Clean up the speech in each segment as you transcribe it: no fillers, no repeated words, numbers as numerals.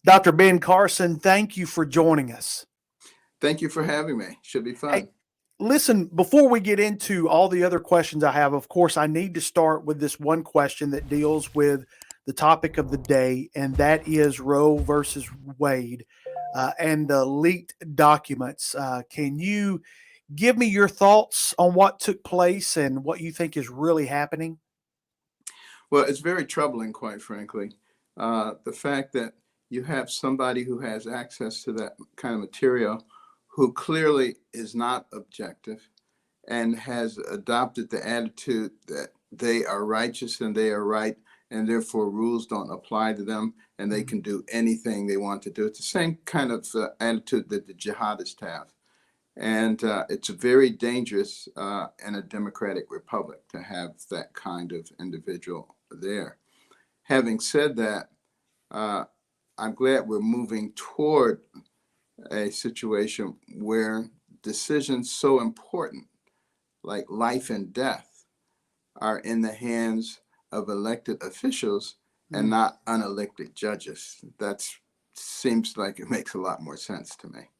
Dr. Ben Carson, thank you for joining us. Thank you for having me. Should be Hey, fun. listen, before we get into all the other questions I have, of course, I need to start with this one question that deals with the topic of the day, and that is Roe versus Wade and the leaked documents. Can you give me your thoughts on what took place and what you think is really happening? Well, it's very troubling, quite frankly. The fact that you have somebody who has access to that kind of material who clearly is not objective and has adopted the attitude that they are righteous and they are right, and therefore rules don't apply to them and they can do anything they want to do. It's the same kind of attitude that the jihadists have. And it's very dangerous in a democratic republic to have that kind of individual there. Having said that, uh, I'm glad we're moving toward a situation where decisions so important, like life and death, are in the hands of elected officials and Mm. not unelected judges. That seems like it makes a lot more sense to me.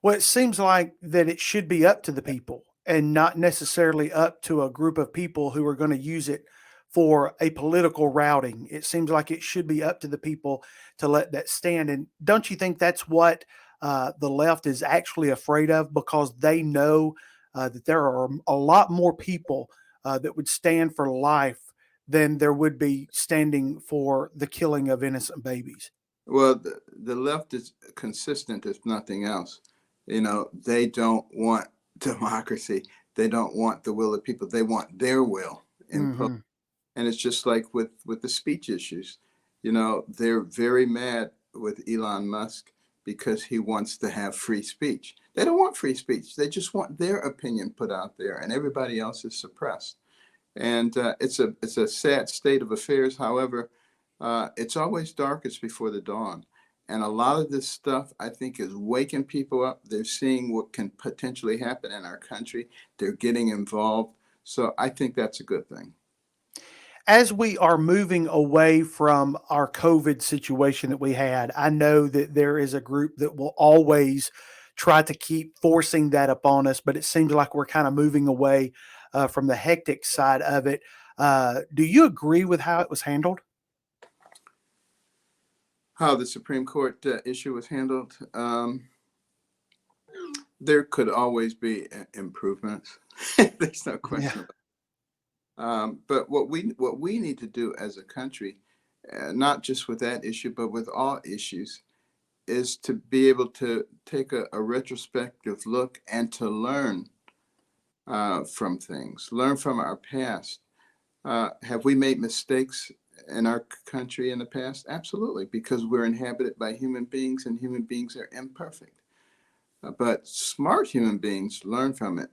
Well, it seems like that it should be up to the people and not necessarily up to a group of people who are going to use it for a political routing. It seems like it should be up to the people to let that stand. And don't you think that's what the left is actually afraid of? Because they know that there are a lot more people that would stand for life than there would be standing for the killing of innocent babies. Well, the left is consistent, if nothing else. They don't want democracy. They don't want the will of people. They want their will imposed. Hmm. And it's just like with the speech issues. They're very mad with Elon Musk because he wants to have free speech. They don't want free speech. They just want their opinion put out there, and everybody else is suppressed. And it's a sad state of affairs. However, it's always darkest before the dawn. And a lot of this stuff, I think, is waking people up. They're seeing what can potentially happen in our country. They're getting involved. So I think that's a good thing. As we are moving away from our COVID situation that we had, I know that there is a group that will always try to keep forcing that upon us, but it seems like we're kind of moving away from the hectic side of it. Do you agree with how it was handled? How the Supreme Court issue was handled, there could always be improvements. There's no Yeah. question about it. But what we need to do as a country, not just with that issue, but with all issues, is to be able to take a retrospective look and to learn from things, learn from our past. Have we made mistakes in our country in the past? Absolutely, because we're inhabited by human beings and human beings are imperfect. But smart human beings learn from it.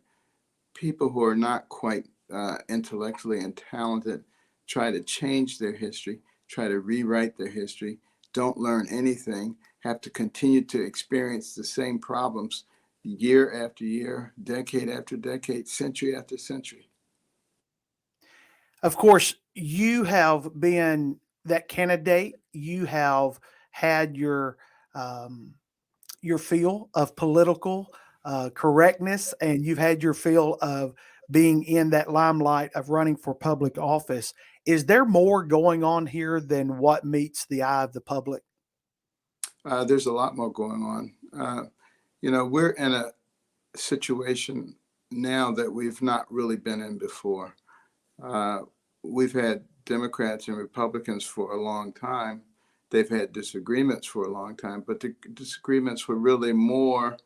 People who are not quite intellectually and talented try to change their history, try to rewrite their history, don't learn anything, have to continue to experience the same problems year after year, decade after decade, century after century. Of course, you have been that candidate. You have had um, your feel of political correctness, and you've had your feel of being in that limelight of running for public office. Is there more going on here than what meets the eye of the public? There's a lot more going on. We're in a situation now that we've not really been in before. Uh, we've had Democrats and Republicans for a long time. They've had disagreements for a long time, but the disagreements were really more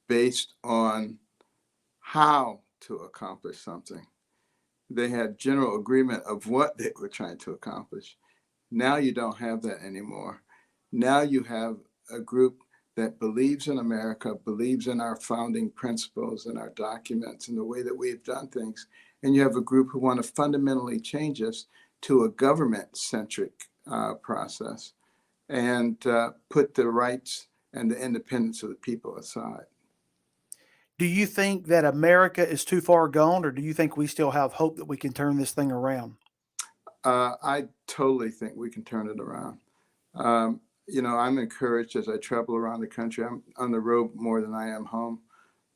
based on how to accomplish something. They had general agreement of what they were trying to accomplish. Now you don't have that anymore. Now you have a group that believes in America, believes in our founding principles and our documents and the way that we've done things. And you have a group who want to fundamentally change us to a government centric process and put the rights and the independence of the people aside. Do you think that America is too far gone, or do you think we still have hope that we can turn this thing around? I totally think we can turn it around. I'm encouraged as I travel around the country. I'm on the road more than I am home.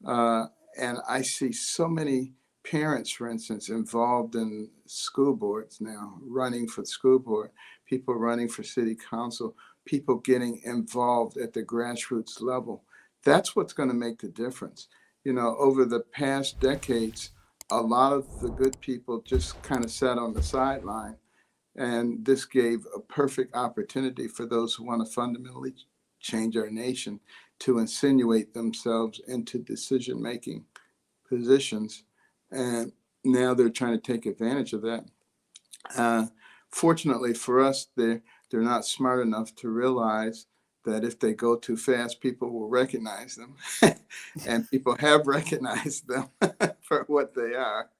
Uh, and I see so many parents, for instance, involved in school boards now, running for school board, people running for city council, people getting involved at the grassroots level. That's what's going to make the difference. Over the past decades, a lot of the good people just kind of sat on the sideline, and this gave a perfect opportunity for those who want to fundamentally change our nation to insinuate themselves into decision making positions. And now they're trying to take advantage of that. Uh, Fortunately for us, they're not smart enough to realize that if they go too fast, people will recognize them. And people have recognized them for what they are.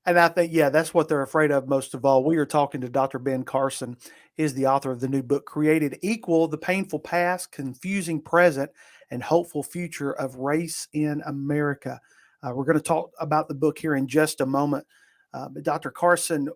And I think, yeah, that's what they're afraid of most of all. We are talking to Dr. Ben Carson. He's the author of the new book, Created Equal: The Painful Past, Confusing Present, and Hopeful Future of Race in America. We're going to talk about the book here in just a moment. But Dr. Carson,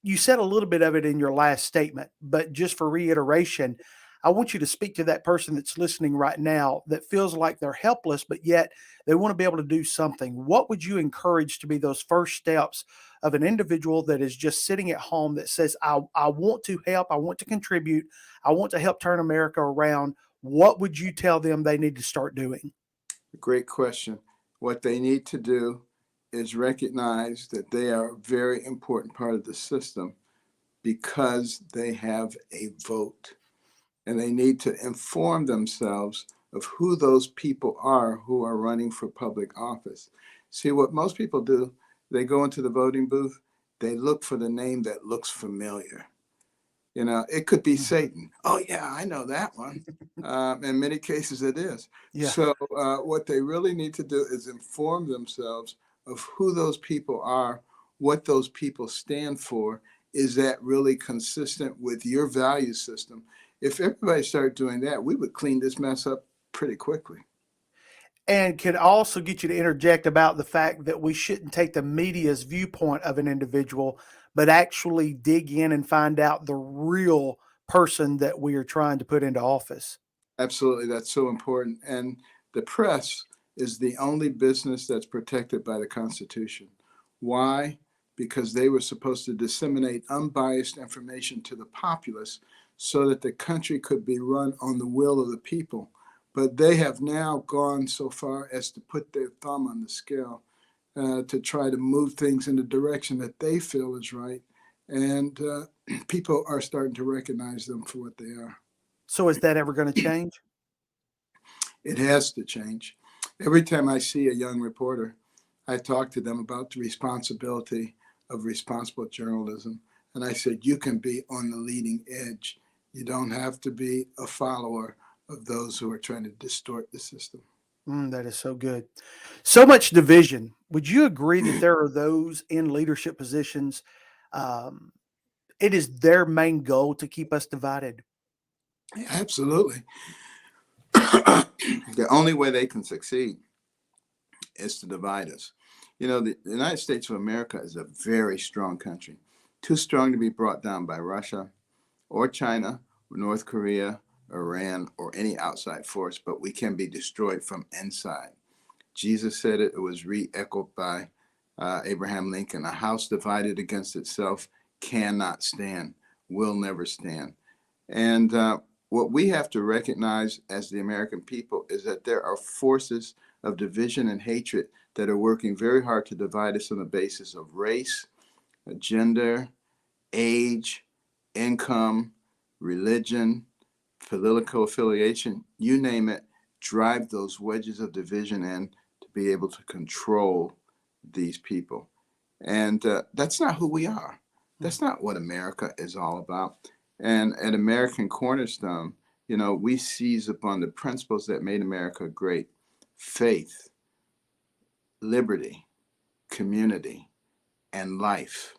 you said a little bit of it in your last statement, but just for reiteration, I want you to speak to that person that's listening right now that feels like they're helpless, but yet they want to be able to do something. What would you encourage to be those first steps of an individual that is just sitting at home that says, I want to help, I want to contribute, I want to help turn America around? What would you tell them they need to start doing? Great question. What they need to do is recognize that they are a very important part of the system because they have a vote. And they need to inform themselves of who those people are who are running for public office. See, what most people do, they go into the voting booth, they look for the name that looks familiar. It could be Mhm. Satan. Oh, yeah, I know that one. In many cases, it is. Yeah. So, what they really need to do is inform themselves of who those people are, what those people stand for. Is that really consistent with your value system? If everybody started doing that, we would clean this mess up pretty quickly. And can also get you to interject about the fact that we shouldn't take the media's viewpoint of an individual, but actually dig in and find out the real person that we are trying to put into office. Absolutely, that's so important. And the press is the only business that's protected by the Constitution. Why? Because they were supposed to disseminate unbiased information to the populace so that the country could be run on the will of the people. But they have now gone so far as to put their thumb on the scale to try to move things in the direction that they feel is right. And people are starting to recognize them for what they are. So is that ever going to change? It has to change. Every time I see a young reporter, I talk to them about the responsibility of responsible journalism. And I said, you can be on the leading edge. You don't have to be a follower of those who are trying to distort the system. That is so good. So much division. Would you agree that there are those in leadership positions? Um, it is their main goal to keep us divided. Yeah, absolutely. The only way they can succeed is to divide us. The United States of America is a very strong country, too strong to be brought down by Russia or China, or North Korea, Iran, or any outside force, but we can be destroyed from inside. Jesus said it, it was re echoed by Abraham Lincoln. A house divided against itself cannot stand, will never stand. And what we have to recognize as the American people is that there are forces of division and hatred that are working very hard to divide us on the basis of race, gender, age, income, religion, political affiliation, you name it, drive those wedges of division in to be able to control these people. And that's not who we are. Mm. That's not what America is all about. And at American Cornerstone, we seize upon the principles that made America great: faith, liberty, community, and life.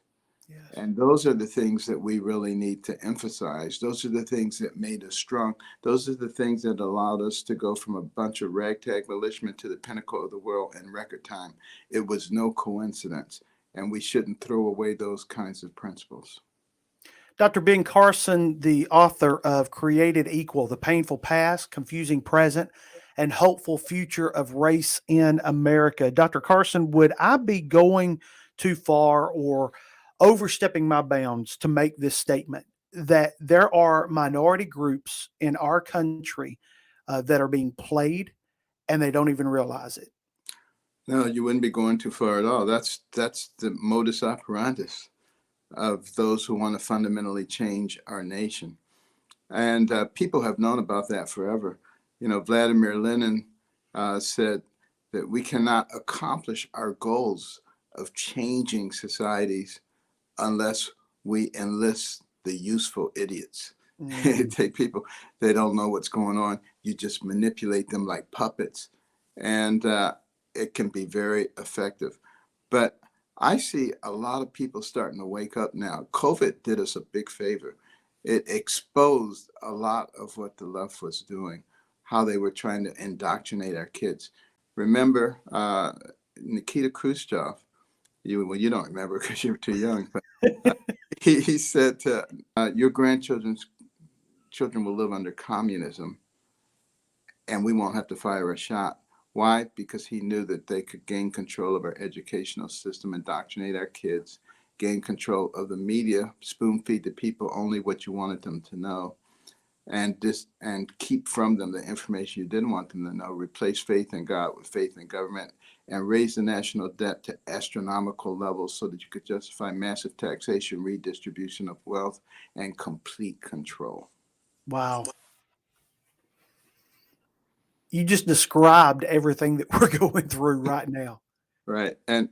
Yes. And those are the things that we really need to emphasize. Those are the things that made us strong. Those are the things that allowed us to go from a bunch of ragtag militiamen to the pinnacle of the world in record time. It was no coincidence. And we shouldn't throw away those kinds of principles. Dr. Ben Carson, the author of Created Equal: The Painful Past, Confusing Present, and Hopeful Future of Race in America. Dr. Carson, would I be going too far or overstepping my bounds to make this statement that there are minority groups in our country that are being played and they don't even realize it? No, you wouldn't be going too far at all. That's the modus operandus of those who want to fundamentally change our nation. And people have known about that forever. You know, Vladimir Lenin said that we cannot accomplish our goals of changing societies unless we enlist the useful idiots. Mm, Take people, they don't know what's going on. You just manipulate them like puppets, and it can be very effective. But I see a lot of people starting to wake up now. COVID did us a big favor. It exposed a lot of what the left was doing, how they were trying to indoctrinate our kids. Remember Nikita Khrushchev? Well, you don't remember because you're too young, but he said your grandchildren's children will live under communism and we won't have to fire a shot. Why? Because he knew that they could gain control of our educational system, indoctrinate our kids, gain control of the media, spoon feed the people only what you wanted them to know, and keep from them the information you didn't want them to know. Replace faith in God with faith in government, and raise the national debt to astronomical levels so that you could justify massive taxation, redistribution of wealth, and complete control. wow. You just described everything that we're going through right now. Right. And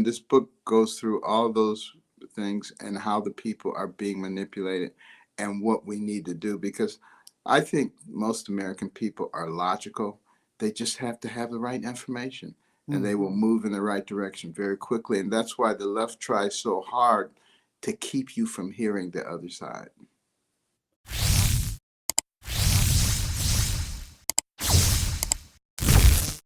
this book goes through all those things and how the people are being manipulated and what we need to do, because I think most American people are logical. They just have to have the right information and Mm. they will move in the right direction very quickly. And that's why the left tries so hard to keep you from hearing the other side.